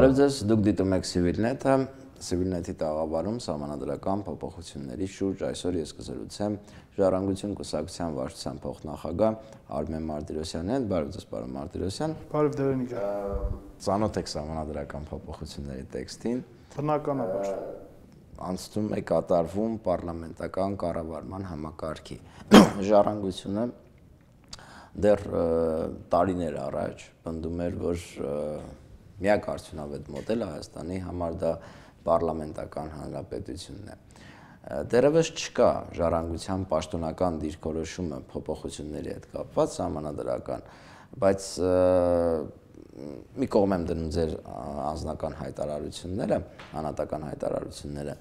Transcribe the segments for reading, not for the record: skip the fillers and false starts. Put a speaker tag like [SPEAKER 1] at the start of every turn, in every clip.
[SPEAKER 1] Բարև ձեզ, դուք դիտում եք Civilnet-ը, Civilnet-ի տաղավարում սահմանադրական փոփոխությունների շուրջ այսօր ես կզրուցեմ Ժառանգություն կուսակցության վարչության փոխնախագահ Արմեն Մարտիրոսյանի հետ։ Բարև ձեզ, պարոն Մարտիրոսյան։
[SPEAKER 2] Բարև Դերենիկ։
[SPEAKER 1] Ծանոթ եք սահմանադրական փոփոխությունների տեքստին։
[SPEAKER 2] Բնականաբար։
[SPEAKER 1] Անցնում է կատարվում պարլամենտական կառավարման համակարգի։ Ժառանգությունը դեռ տարիներ առաջ պնդում էր, որ միակ արդյունավետ մոդելը Հայաստանի համար դա պարլամենտական հանրապետությունն է։ Դեռևս չկա ժառանգության պաշտոնական դիրքորոշումը փոփոխությունների հետ կապված սահմանադրական, բայց մի կողմ եմ դնում ձեր անձնական հայտարարությունները, անհատական հայտարարությունները։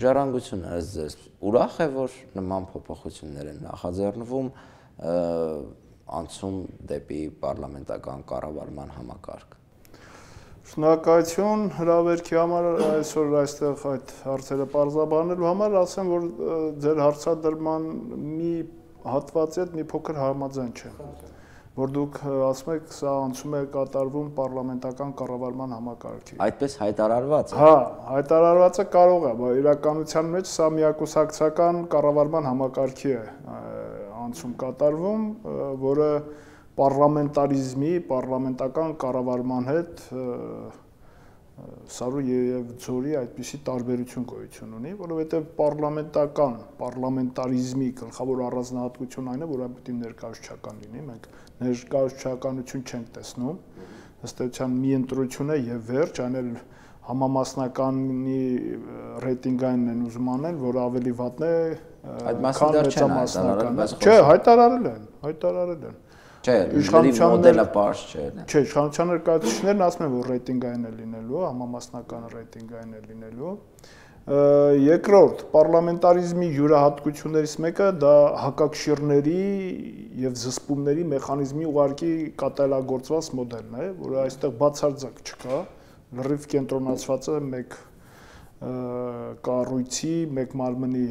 [SPEAKER 1] Ժառանգությունը ըստ ձեզ ուրախ է, որ նման փոփոխություններ են նախաձեռնվում, անցում դեպի պարլամենտական կառավարման համակարգ։
[SPEAKER 2] Շնորհակալություն հրավերքի համար այսօր այստեղ այդ հարցերը պարզաբանելու համար, ասեմ, որ ձեր հարցադրման մի հատվածի հետ մի փոքր համաձայն չեմ, որ դուք ասում եք, սա անցում է կատարվում պարլամենտական կառավարման համակարգի։
[SPEAKER 1] Այդպես հայտարարված է։
[SPEAKER 2] Հա, հայտարարվածը կարող է, բայց իրականության մեջ սա միակուսակցական կառավարման համակարգի է անցում կատարվում, որը պարլամենտարիզմի, պարլամենտական կառավարման հետ սարու եւ ձորի այդպիսի տարբերություն գոյություն ունի, որովհետեւ պարլամենտարիզմի գլխավոր առանձնահատկությունն այն է, որ այն պետք է ներկայացուցչական լինի, մենք ներկայացուցչականություն չենք տեսնում, ըստ էության մի ընտրություն է եւ վերջ, այն էլ համամասնականի ռեյտինգային են ուզում անել, որ ավելի վատն է,
[SPEAKER 1] քան մեծամասնականը։
[SPEAKER 2] Չէ, հայտարարել են։
[SPEAKER 1] Չէ, իշխանության մոդելը պարզ չէ։
[SPEAKER 2] Չէ, իշխանության ներկայացուցիչներն ասում են, որ ռեյտինգային է լինելու, համամասնական ռեյտինգային է լինելու։ Երկրորդ, պարլամենտարիզմի յուրահատկություններից մեկը դա հակակշիռների եւ զսպումների մեխանիզմի ուղղակի կատարելագործված մոդելն է, որը այստեղ բացարձակ չկա, լրիվ կենտրոնացված է մեկ կառույցի, մեկ մարմնի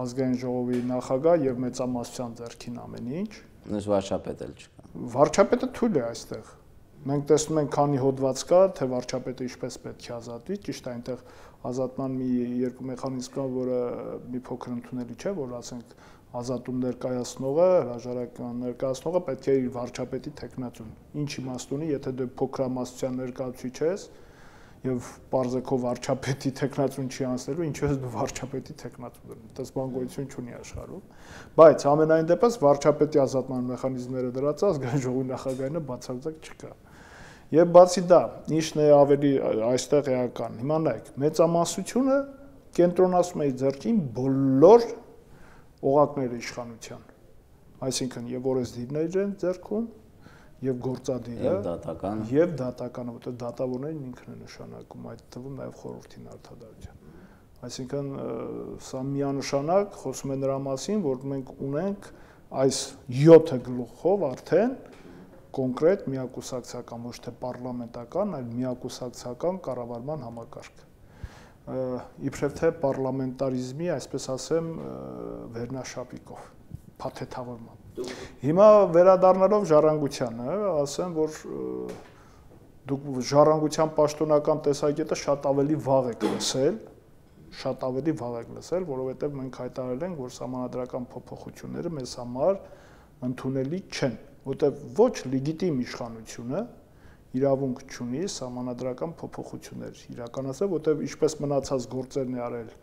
[SPEAKER 2] ազգային ժողովի նախագահ եւ մեծամասնության ձեռքին ամեն ինչ։
[SPEAKER 1] Նույնիսկ վարչապետ էլ չկա։
[SPEAKER 2] Վարչապետը թույլ է այստեղ։ Մենք տեսնում ենք քանի հոդված կա, թե վարչապետը ինչպես պետք է ազատվի, ճիշտ է, այնտեղ ազատման մի երկու մեխանիզմ կա, որը մի փոքր ընդունելի չէ, որ ասենք ազատում ներկայացնողը, հրաժարական ներկայացնողը պետք է իր վարչապետի թեկնածուն։ Ինչ իմաստ ունի, եթե դու փոքրամասնության ներկայացուցիչ ես եւ պարզեքով վարչապետի թեկնածուն չի անցնելու, ինչու՞ ես դու վարչապետի թեկնածուն դրում։ Դες բան գոյություն չունի աշխարհում։ Բայց ամենայն դեպս վարչապետի ազատման մեխանիզմները դրած ազգային ժողովի նախագահինը բացարձակ չկա։ Եվ բացի դա, ինչն է ավելի այստեղ էական։ Հիմա նայեք, մեծամասնությունը կենտրոնացում է իր ձեռքին բոլոր օղակները իշխանության։ Այսինքն եւ օրենսդիրներ են ձեռքում, եւ գործադիրը եւ դատականը, որտեղ դատավորներին ինքն է նշանակում, այդ թվում նաեւ խորհրդին արտադրության։ Այսինքն սա միանշանակ խոսում է նրա մասին, որ մենք ունենք այս 7 գլուխով արդեն կոնկրետ միակուսակցական, ոչ թե պարլամենտական, այլ միակուսակցական կառավարման համակարգ։ Իբրև թե պարլամենտարիզմի, այսպես ասեմ, վերնաշապիկով, փաթեթավորման։ Հիմա վերադառնալով ժառանգությանը, ասեմ, որ դուք ժառանգության պաշտոնական տեսակետը շատ ավելի վաղ եք լսել, որովհետև մենք հայտարարել ենք, որ սահմանադրական փոփոխությունները մեզ համար ընդունելի չեն, որտեղ ոչ լեգիտիմ իշխանությունը իրավունք չունի սահմանադրական փոփոխություններ իրականացնել, որտեղ ինչպես մնացած գործերն է արել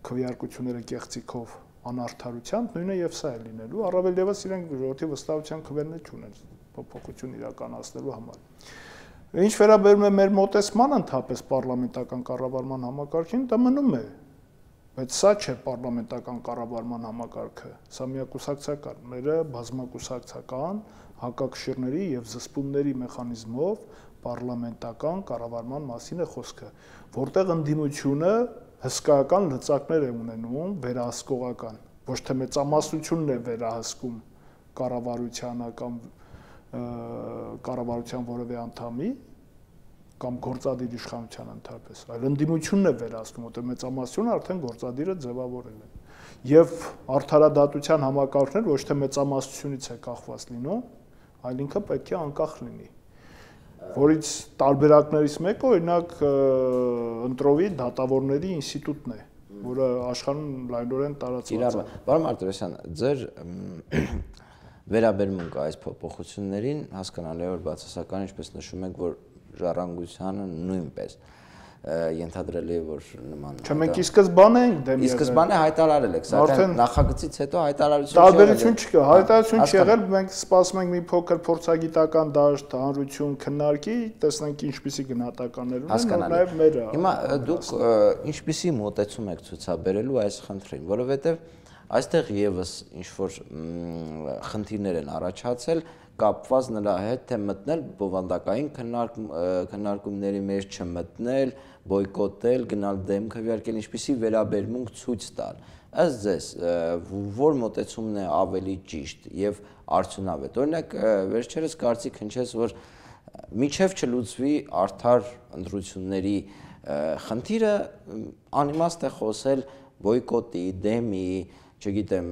[SPEAKER 2] քվեարկությունները կեղծիքով անարդարությամբ, նույնը եւ սա է լինելու, առավել եւս իրենք ժողովրդի վստահության քվերներ չունեն փոփոխություն իրականացնելու համար։ Ինչ վերաբերում է մեր մոտեցման ընդհանրապես պարլամենտական կառավարման համակարգին, դա մնում է, բայց սա չէ պարլամենտական կառավարման համակարգը, սա միակուսակցական, մերը բազմակուսակցական հակակշիռների եւ զսպումների մեխանիզմով պարլամենտական կառավարման մասին է խոսքը, որտեղ ընդդիմությունը հսկայական լծակներ է ունենում վերահսկողական, ոչ թե մեծամասնությունն է վերահսկում կառավարության որևէ անդամի կամ գործադիր իշխանության ընդհանրապես, այլ ընդդիմությունն է վերահսկում, որտեղ մեծամասնությունը արդեն գործադիրը ձևավորել է։ Եվ արդարադատության համակարգներ ոչ թե մեծամասնությունից է կախված լինում, այլ ինքը պետք է անկախ լինի։ որից տարբերակներից մեկը օրինակ ընտրովի դատավորների ինստիտուտն է, որը աշխարհում լայնորեն տարածված է։
[SPEAKER 1] Պարոն Մարտիրոսյան, ձեր վերաբերմունքը այս փոփոխություններին հասկանալի է, որ բացասական, ինչպես նշում եք, որ ժառանգությանը նույնպես ենթադրել է, որ նման
[SPEAKER 2] Չէ, մենք ի սկզբանե ենք դեմ եղել։
[SPEAKER 1] Ի սկզբանե հայտարարել եք, սակայն նախագծից հետո հայտարարություն
[SPEAKER 2] տարբերություն չկա, հայտարարություն չի եղել, մենք սպասում ենք մի փոքր փորձագիտական դաշտ, հանրություն քննարկի, տեսնենք ինչպիսի գնահատականներ ունեն, որ նաև մերը։
[SPEAKER 1] Հիմա դուք ինչպիսի մոտեցում եք ցուցաբերելու այս խնդրին, որովհետև այստեղ եւս ինչ որ խնդիրներ են առաջացել կապված նրա հետ, թե մտնել բովանդակային քննարկումների մեջ, չմտնել, բոյկոտել, գնալ դեմ քվեարկել, ինչպիսի վերաբերմունք ցույց տալ։ Ըստ ձեզ, որ մոտեցումն է ավելի ճիշտ եւ արդյունավետ։ Օրինակ, վերջերս կարծիք հնչեց, որ միջև չլուծվի արդար ընտրությունների խնդիրը, անիմաստ է խոսել բոյկոտի, դեմի, չգիտեմ,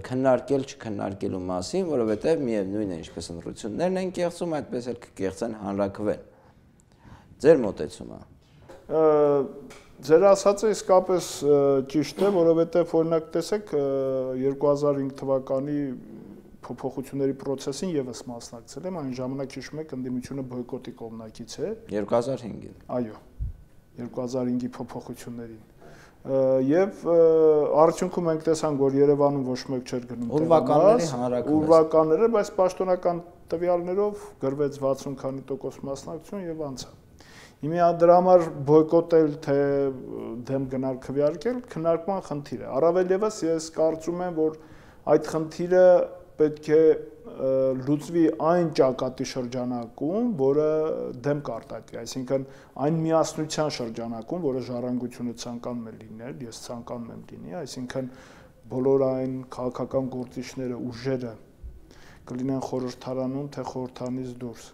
[SPEAKER 1] քննարկել չքննարկելու մասին, որովհետև միևնույն է, ինչպես ընտրություններն են կեղծում, այդպես էլ կկեղծեն հանրաքվեն։ Ձեր մոտեցումը։
[SPEAKER 2] Ձեր ասածը իսկապես ճիշտ է, որովհետև օրինակ տեսեք 2005 թվականի փոփոխությունների process-ին եւս մասնակցել եմ, այն ժամանակ հիշում եք ընդդիմությունը բոյկոտի կողմնակից է։
[SPEAKER 1] 2005-ին։
[SPEAKER 2] Այո, 2005-ի փոփոխություններին։ Եվ արդյունքում մենք տեսանք, որ Երևանում ոչ մեկ չէր գնում
[SPEAKER 1] ուրվականների հանրաքվե։
[SPEAKER 2] Ուրվականները, բայց պաշտոնական տվյալներով գրվեց 60 քանի տոկոս մասնակցություն եւ անցավ։ Հիմա դրա համար բոյկոտել թե դեմ գնալ քվեարկել քննարկման խնդիր է։ Առավել եւս ես կարծում եմ, որ այդ խնդիրը պետք է լուծվի այն ճակատի շրջանակում, որը դեմ կարտակի, այսինքն այն միասնության շրջանակում, որը ժառանգությունը ցանկանում է լինել, ես ցանկանում եմ լինի, այսինքն բոլոր այն քաղաքական գործիչները, ուժերը կլինեն խորհրդարանում, թե խորհրդանից դուրս,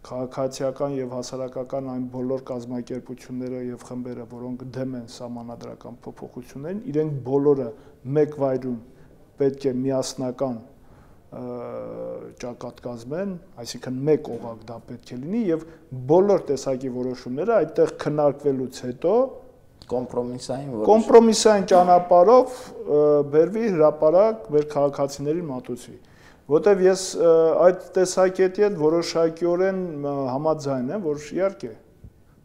[SPEAKER 2] քաղաքացիական եւ հասարակական այն բոլոր կազմակերպությունները եւ խմբերը, որոնք դեմ են սահմանադրական փոփոխություններին, իրենք բոլորը մեկ վայրում պետք է միասնական ճակատ կազմեն, այսինքն մեկ օղակ դա պետք է լինի եւ բոլոր տեսակի որոշումները այդտեղ քննարկվելուց հետո կոմպրոմիսային ճանապարհով բերվի հրապարակ մեր քաղաքացիներին մատուցվի, որտեվ ես այդ տեսակետի հետ որոշակիորեն համաձայն եմ, որ իհարկե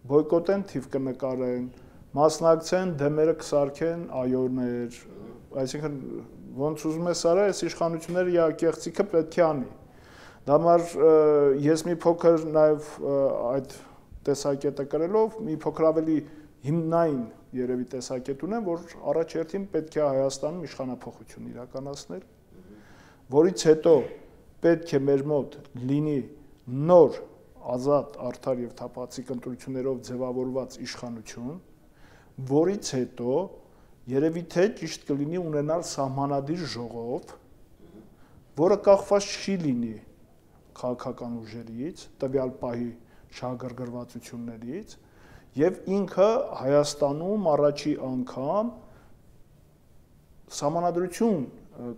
[SPEAKER 2] բոյկոտեն, թիվ կնկարեն, մասնակցեն, դեմերը կսարքեն, այոներ, այսինքն ոնց ուզում ես արա, այս իշխանությունները կեղծիքը պետք է անի։ Դա համար ես մի փոքր նաև այդ տեսակետը կրելով մի փոքր ավելի հիմնային երևի տեսակետ ունեմ, որ առաջերտին պետք է Հայաստանում իշխանափոխություն իրականացնել, որից հետո պետք է մեր մոտ լինի նոր ազատ, արդար եւ թափանցիկ ընտրություններով ձևավորված իշխանություն, որից հետո երևի թե ճիշտ կլինի ունենալ սահմանադիր ժողով, որը կախված չի լինի քաղաքական ուժերից, տվյալ պահի շահագրգռվածություններից եւ ինքը Հայաստանում առաջի անգամ սահմանադրություն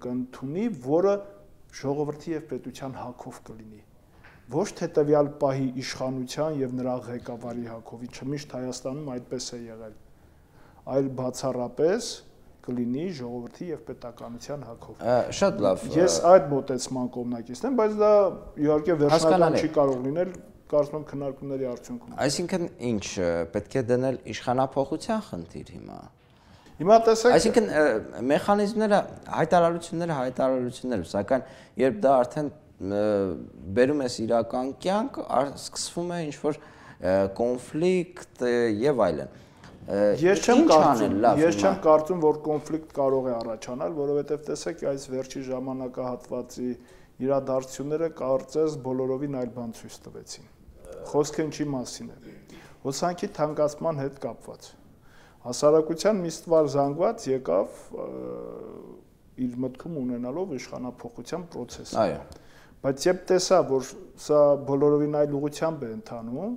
[SPEAKER 2] կընդունի, որը ժողովրդի եւ պետության հակով կլինի։ Ոչ թե տվյալ պահի իշխանության եւ նրա ղեկավարի հակով, ինչը միշտ Հայաստանում այդպես է եղել, այլ բացառապես կլինի ժողովրդի եւ պետականության հակով։
[SPEAKER 1] Շատ լավ։
[SPEAKER 2] Ես այդ մոտեցման կողմնակիցն եմ, բայց դա իհարկե վերջնական չի կարող լինել, կարծում եմ քննարկումների արդյունքում։
[SPEAKER 1] Այսինքն ինչ պետք է դնել իշխանափոխության խնդիր հիմա։
[SPEAKER 2] Հիմա տեսեք,
[SPEAKER 1] այսինքն մեխանիզմները, հայտարարությունները, սակայն երբ դա արդեն բերում ես իրական կյանք, սկսվում է ինչ-որ կոնֆլիկտ եւ այլն։
[SPEAKER 2] Ես չեմ կարծում, որ կոնֆլիկտ կարող է առաջանալ, որովհետև տեսեք, այս վերջի ժամանակահատվածի իրադարձությունները կարծես բոլորովին այլ բան ցույց տվեցին։ Խոսքը ինչի մասին է։ Հոսանքի թանկացման հետ կապված։ Հասարակության մի ստվար զանգված եկավ իր մտքում ունենալով իշխանափոխության process-ը։
[SPEAKER 1] Այո։
[SPEAKER 2] Բայց երբ տեսա, որ սա բոլորովին այլ ուղղությամբ է ընթանում,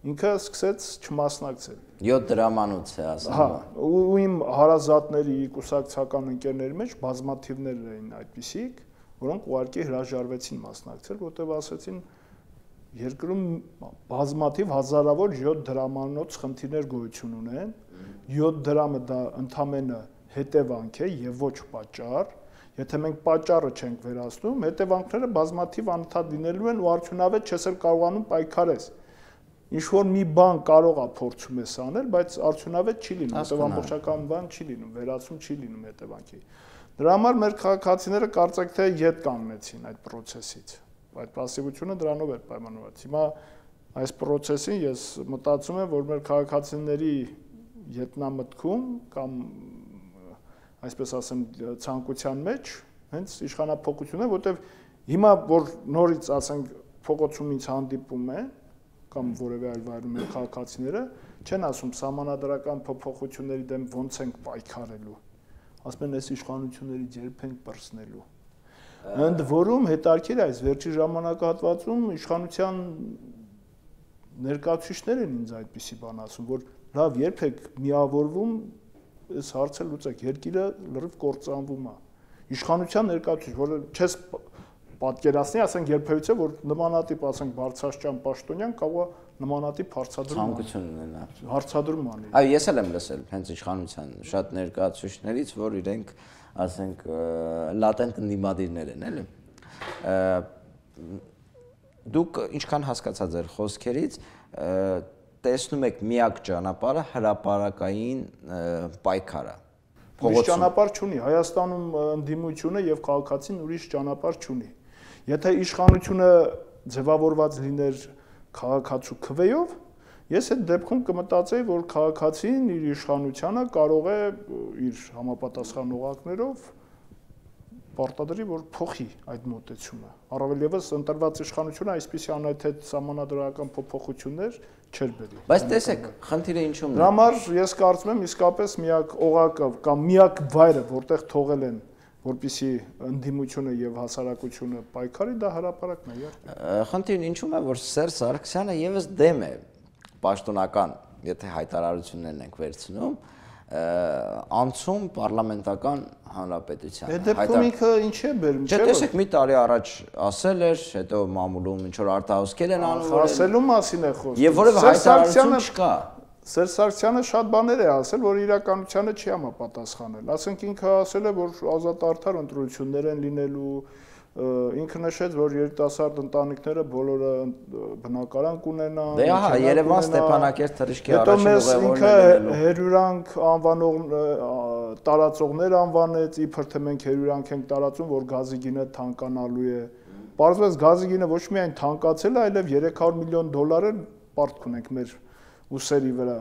[SPEAKER 2] ինքը սկսեց չմասնակցել։ 7 դրամանուց է ասում։
[SPEAKER 1] Հա,
[SPEAKER 2] ու իմ հարազատների, կուսակցական ընկերների մեջ բազմաթիվներ էին այդպիսիք, որոնք ուղղակի հրաժարվեցին մասնակցել, որտեղ ասացին երկրում բազմաթիվ հազարավոր 7 դրամանոց խնդիրներ գոյություն ունեն, 7 դրամը դա ընդամենը հետևանք է եւ ոչ պատճառ, եթե մենք պատճառը չենք վերացնում, հետևանքները բազմաթիվ անընդհատ լինելու են ու արդյունավետ չես էլ կարողանում պայքարես։ Ինչ որ մի բան կարող է փորձում ես անել, բայց արդյունավետ չի լինում, հետո ամբողջական բան չի լինում, վերացում չի լինում հետևանքի։ Դրա համար մեր քաղաքացիները կարծեք թե ետ կանգնեցին այդ process-ից։ Այդ пассивությունը դրանով էր պայմանավորված։ Հիմա այս process-ին ես մտածում եմ, որ մեր քաղաքացիների ետնամտքում կամ այսպես ասեմ ցանկության մեջ հենց իշխանափոխություն է, որտեղ հիմա որ նորից ասենք փողոցում ինձ հանդիպում է կամ որևէ այլ վայրում մեր քաղաքացիները չեն ասում սահմանադրական փոփոխությունների դեմ ոնց ենք պայքարելու, ասում են այս իշխանություններից երբ ենք պրսնելու։ Ընդ որում հետարքիր այս վերջի ժամանակահատվածում իշխանության ներկայացուցիչներ են ինձ այդպիսի բան ասում, որ լավ երբ եք միավորվում այս հարցը լուծեք, երկիրը լրիվ կործանվում է։ Իշխանության ներկայացուցիչ, որը չես պատկերացնի, ասենք երբևիցե որ նմանատիպ ասենք Բարձրաստիճան Պաշտոնյան կարող է նմանատիպ հարցադրում ունենա։ Հարցադրում անի։
[SPEAKER 1] Այո, ես էլ եմ լսել հենց իշխանության շատ ներկայացուցիչներից, որ իրենք ասենք լատենտ ընդդիմադիրներ են, էլի։ Դուք ինչքան հասկացա ձեր խոսքերից, տեսնում եք միակ ճանապարհը հրապարակային պայքարը։
[SPEAKER 2] Ուրիշ ճանապարհ չունի, Հայաստանում ընդդիմությունը եւ քաղաքացին ուրիշ ճանապարհ չունի։ Եթե իշխանությունը ձևավորված լիներ քաղաքացու քվեով, ես այդ դեպքում կմտածեի, որ քաղաքացին իր իշխանությանը կարող է իր համապատասխան օղակներով պարտադրի, որ փոխի այդ մոտեցումը։ Առավել եւս ընտրված իշխանությունը այսպիսի անհետ սահմանադրական փոփոխություններ չէր բերի։
[SPEAKER 1] Բայց տեսեք, խնդիրը ինչու՞մն է։
[SPEAKER 2] Դրա համար ես կարծում եմ իսկապես միակ օղակը կամ միակ վայրը, որտեղ թողել են, որպիսի ընդդիմությունը եւ հասարակությունը պայքարի, դա հրապարակն է, իհարկե։
[SPEAKER 1] Խնդիրն ինչու՞մ է, որ Սերժ Սարգսյանը եւս դեմ է պաշտոնական, եթե հայտարարություններն ենք վերցնում, անցում պարլամենտական հանրապետության։
[SPEAKER 2] Այդ դեպքում ինքը ինչ է բերում,
[SPEAKER 1] չէ՞։ Տեսեք, մի տարի առաջ ասել էր, հետո մամուլում ինչ որ արտահոսքեր են անում։
[SPEAKER 2] Ասելու մասին է խոսքը։
[SPEAKER 1] Եվ որևէ հայտարարություն չկա։
[SPEAKER 2] Սերժ Սարգսյանը շատ բաներ է ասել, որ իրականությանը չի համապատասխանել։ Ասենք ինքը ասել է, որ ազատ արդար ընտրություններ են լինելու, ինքը նշեց, որ երիտասարդ ընտանիքները բոլորը բնակարան կունենան։
[SPEAKER 1] Դե ահա, Երևան Ստեփանակերտ թռիչքի առաջին ուղևորն
[SPEAKER 2] է լինելու։ Ինքը հերյուրանք անվանող տարածողներ անվանեց, իբր թե մենք հերյուրանք ենք տարածում, որ գազի գինը թանկանալու է։ Պարզվեց գազի գինը ոչ միայն թանկացել է, այլև $300 միլիոն պարտք ունենք մեր ուսերի վրա։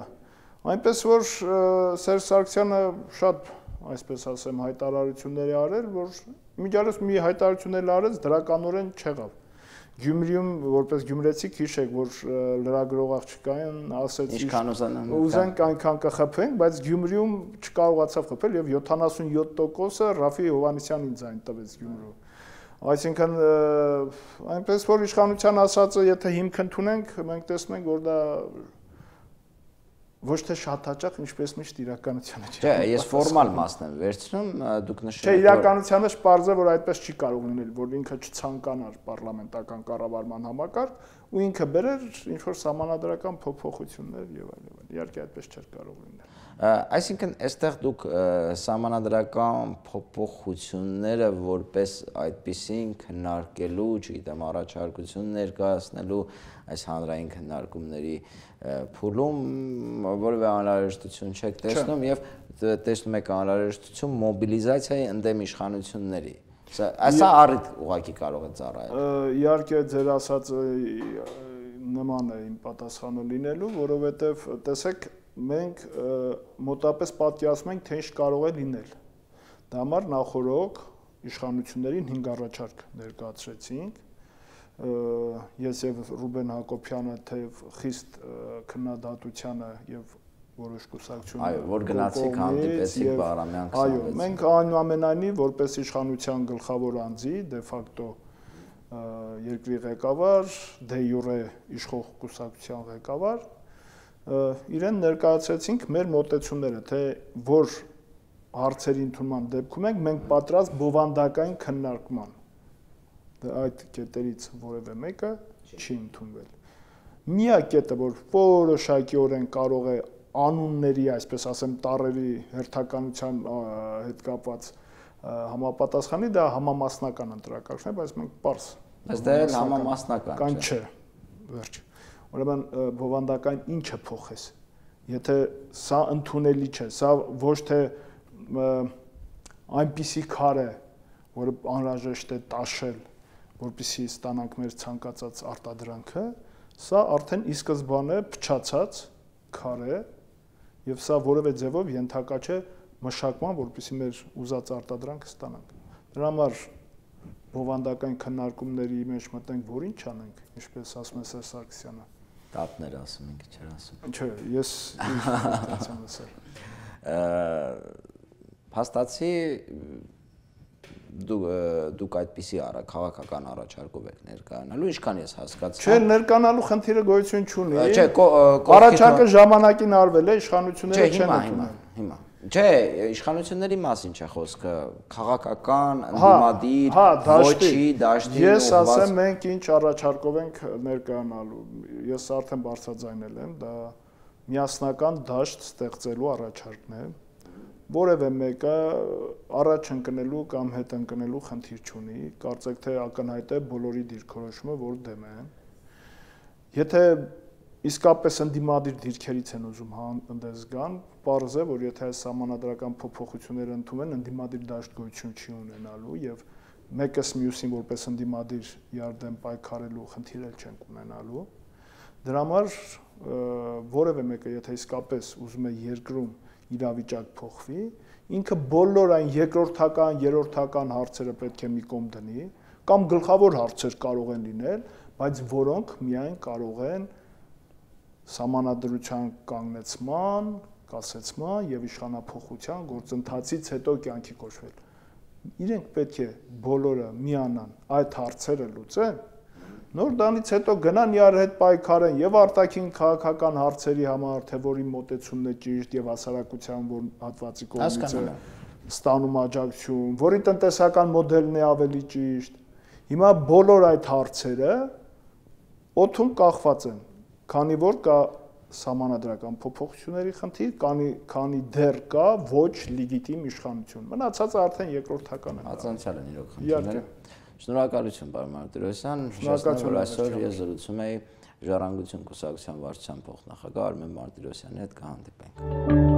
[SPEAKER 2] Այնպես որ Սերժ Սարգսյանը շատ, այսպես ասեմ, հայտարարություններ արել, որ միջալոց մի հայտարարություններ արեց, դրականորեն չեղավ։ Գյումրիում որպես գյումրեցիք հիշեք, որ լրագրող աղջկային ասեց ուզենք այնքան կխփենք, բայց Գյումրիում չկարողացավ խփել եւ 77%-ը Ռաֆի Հովհաննիսյանին ձայն տվեց Գյումրու։ Այսինքն այնպես որ իշխանության ասածը եթե հիմք ընդունենք, մենք տեսնում ենք, որ դա ոչ թե շատ հաճախ, ինչպես միշտ իրականությանը չէ։
[SPEAKER 1] Չէ, ես ֆորմալ մասն եմ վերցնում, դուք նշել
[SPEAKER 2] եք։ Չէ, իրականությանը պարզ է, որ այդպես չի կարող լինել, որ ինքը չցանկանար պարլամենտական կառավարման համակարգ ու ինքը բերեր ինչ որ սահմանադրական փոփոխություններ եւ այլն։ Իհարկե այդպես չէր կարող լինել։
[SPEAKER 1] Այսինքն, այստեղ դուք սահմանադրական փոփոխությունները որպես այդպիսին քննարկելու, չգիտեմ, առաջարկություն ներկայացնելու այս հանրային քննարկումների փուլում որևէ անհրաժեշտություն չեք տեսնում եւ տեսնում եք անհրաժեշտություն մոբիլիզացիայի ընդդեմ իշխանությունների։ Սա առիթ ուղղակի կարող է ծառայել։
[SPEAKER 2] Իհարկե ձեր ասածը նման է իմ պատասխանը լինելու, որովհետեւ տեսեք մենք մոտապես պատկերացնում ենք, թե ինչ կարող է լինել։ Դա համար նախորդ իշխանություններին 5 առաջարկ ներկայացրեցինք։ Ես եւ Ռուբեն Հակոբյանը թեև խիստ քննադատությանը եւ որոշ կուսակցություն
[SPEAKER 1] այո, որ գնացիք հանդիպեցիք Բաղրամյան 26։
[SPEAKER 2] Այո, մենք այնուամենայնիվ որպես իշխանության գլխավոր անձի դե ֆակտո երկրի ղեկավար, դե յուրե իշխող կուսակցության ղեկավար իրեն ներկայացրեցինք մեր մոտեցումները, թե որ հարցերի ընդունման դեպքում ենք մենք պատրաստ բովանդակային քննարկման։ այդ կետերից որևէ մեկը չի ընդունվել։ Միակ կետը, որ որոշակիորեն կարող է անունների, այսպես ասեմ, տառերի հերթականության հետ կապված համապատասխանի, դա համամասնական ընտրակարգն է, բայց մենք պարզ
[SPEAKER 1] Այստեղ համամասնական
[SPEAKER 2] չէ։ Վերջ։ Ուրեմն բովանդակային ինչը փոխես։ Եթե սա ընդունելի չէ, սա ոչ թե այնպիսի քար է, որը անհրաժեշտ է տաշել, որպեսզի ստանանք մեր ցանկացած արտադրանքը, սա արդեն ի սկզբանե փչացած քար է, եւ սա որևէ ձևով ենթակա չէ մշակման, որպեսզի մեր ուզած արտադրանքը ստանանք։ Դրա համար բովանդակային քննարկումների մեջ մտենք, որ ինչ անենք, ինչպես ասում է Սերժ Սարգսյանը։
[SPEAKER 1] Տապներ ասում ենք, չէ՞ ասում։
[SPEAKER 2] Չէ, ես ինքնատեսեմ ասել։
[SPEAKER 1] Փաստացի դուք այդպիսի քաղաքական առաջարկով եք ներկայանալու, ինչքան ես հասկացա։
[SPEAKER 2] Չէ, ներկանալու խնդիրը գոյություն չունի։
[SPEAKER 1] Չէ,
[SPEAKER 2] առաջարկը ժամանակին արվել է, իշխանությունները չեն ընդունել։
[SPEAKER 1] Հիմա Չէ, իշխանությունների մասին չէ խոսքը, քաղաքական, ընդդիմադիր, ոչի, դաշտի ուղղված։
[SPEAKER 2] Ես ասեմ, մենք ինչ առաջարկով ենք ներկայանալու։ Ես արդեն բարձրաձայնել եմ, դա միասնական դաշտ ստեղծելու առաջարկն է։ Որևէ մեկը առաջ ընկնելու կամ հետ ընկնելու խնդիր չունի, կարծեք թե ակնհայտ է բոլորի դիրքորոշումը, որ դեմ են։ Եթե իսկապես ընդդիմադիր դիրքերից են ուզում հանդես գան, պարզ է, որ եթե այս սահմանադրական փոփոխությունները ընդունեն, ընդդիմադիր դաշտ գոյություն չի ունենալու եւ մեկս մյուսին որպես ընդդիմադիր իարդեմ պայքարելու խնդիր էլ չեն ունենալու։ Դրա համար որևէ մեկը, եթե իսկապես ուզում է երկրում իրավիճակ փոխվի, ինքը բոլոր այն երկրորդական, երրորդական հարցերը պետք է մի կողմ դնի, կամ գլխավոր հարցեր կարող են լինել, բայց որոնք միայն կարող են սահմանադրության կանգնեցման, կասեցման եւ իշխանափոխության գործընթացից հետո կյանքի կոչվել։ Իրենք պետք է բոլորը միանան այդ հարցերը լուծեն, նոր դրանից հետո գնան իրար հետ պայքարեն եւ արտաքին քաղաքական հարցերի համար, թե որի մոտեցումն է ճիշտ եւ հասարակության որ հատվածի կողմից է ստանում աջակցություն, որի տնտեսական մոդելն է ավելի ճիշտ։ Հիմա բոլոր այդ հարցերը օդում կախված են, քանի որ կա սահմանադրական փոփոխությունների խնդիր, քանի դեռ կա ոչ լեգիտիմ իշխանություն։ Մնացածը արդեն երկրորդական է։
[SPEAKER 1] Հացանցյալ են իրոք խնդիրները։ Շնորհակալություն, պարոն Մարտիրոսյան։ Շնորհակալություն, որ այսօր ես զրուցում էի Ժառանգություն կուսակցության վարչության փոխնախագահ Արմեն Մարտիրոսյանի հետ, կհանդիպենք։